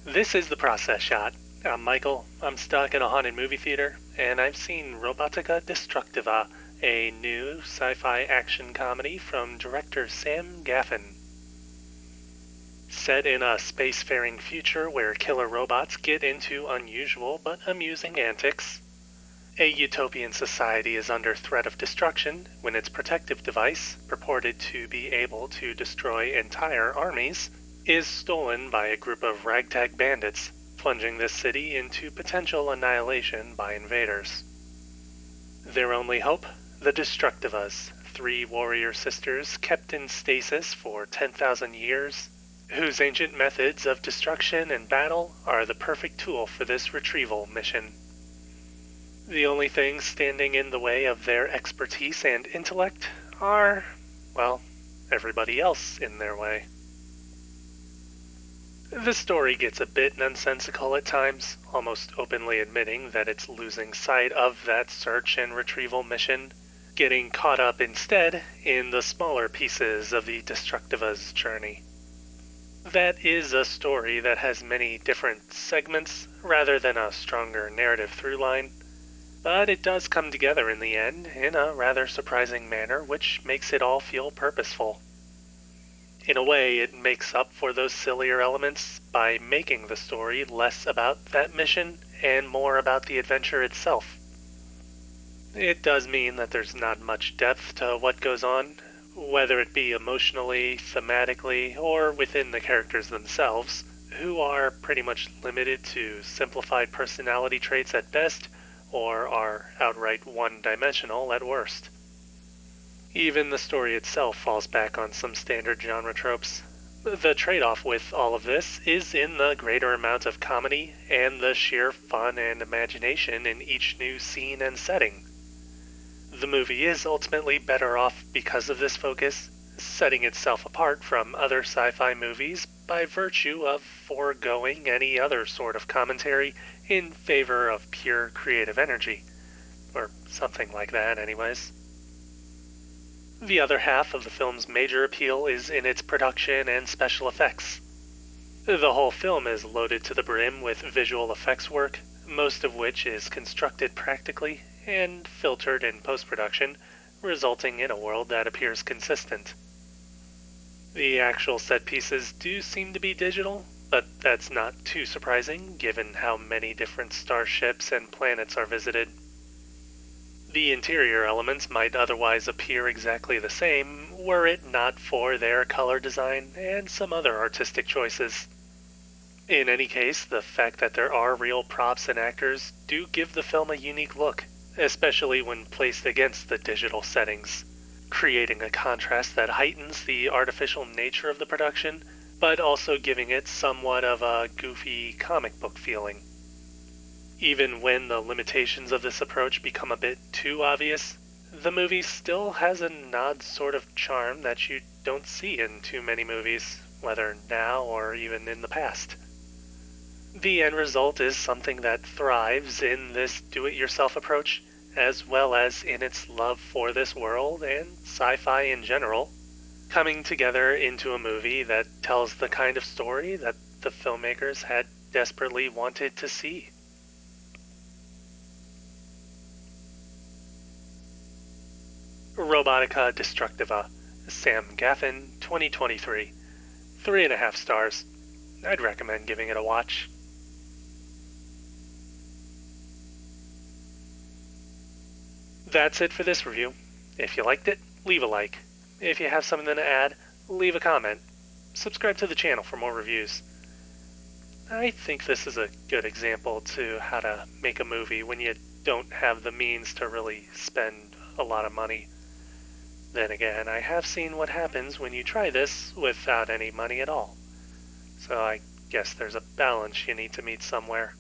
This is the Process Shot. I'm Michael. I'm stuck in a haunted movie theater, and I've seen Robotica Destructiva, a new sci-fi action comedy from director Sam Gaffin. Set in a spacefaring future where killer robots get into unusual but amusing antics, a utopian society is under threat of destruction when its protective device, purported to be able to destroy entire armies, is stolen by a group of ragtag bandits, plunging this city into potential annihilation by invaders. Their only hope? The Destructivas, three warrior sisters kept in stasis for 10,000 years, whose ancient methods of destruction and battle are the perfect tool for this retrieval mission. The only things standing in the way of their expertise and intellect are, well, everybody else in their way. The story gets a bit nonsensical at times, almost openly admitting that it's losing sight of that search and retrieval mission, getting caught up instead in the smaller pieces of the Destructiva's journey. That is a story that has many different segments rather than a stronger narrative through line, but it does come together in the end in a rather surprising manner which makes it all feel purposeful. In a way, it makes up for those sillier elements by making the story less about that mission and more about the adventure itself. It does mean that there's not much depth to what goes on, whether it be emotionally, thematically, or within the characters themselves, who are pretty much limited to simplified personality traits at best, or are outright one-dimensional at worst. Even the story itself falls back on some standard genre tropes. The trade-off with all of this is in the greater amount of comedy and the sheer fun and imagination in each new scene and setting. The movie is ultimately better off because of this focus, setting itself apart from other sci-fi movies by virtue of foregoing any other sort of commentary in favor of pure creative energy. Or something like that, anyways. The other half of the film's major appeal is in its production and special effects. The whole film is loaded to the brim with visual effects work, most of which is constructed practically and filtered in post-production, resulting in a world that appears consistent. The actual set pieces do seem to be digital, but that's not too surprising given how many different starships and planets are visited. The interior elements might otherwise appear exactly the same were it not for their color design and some other artistic choices. In any case, the fact that there are real props and actors do give the film a unique look, especially when placed against the digital settings, creating a contrast that heightens the artificial nature of the production, but also giving it somewhat of a goofy comic book feeling. Even when the limitations of this approach become a bit too obvious, the movie still has an odd sort of charm that you don't see in too many movies, whether now or even in the past. The end result is something that thrives in this do-it-yourself approach, as well as in its love for this world and sci-fi in general, coming together into a movie that tells the kind of story that the filmmakers had desperately wanted to see. Robotica Destructiva, Sam Gaffin, 2023. 3.5 stars. I'd recommend giving it a watch. That's it for this review. If you liked it, leave a like. If you have something to add, leave a comment. Subscribe to the channel for more reviews. I think this is a good example to how to make a movie when you don't have the means to really spend a lot of money. Then again, I have seen what happens when you try this without any money at all. So I guess there's a balance you need to meet somewhere.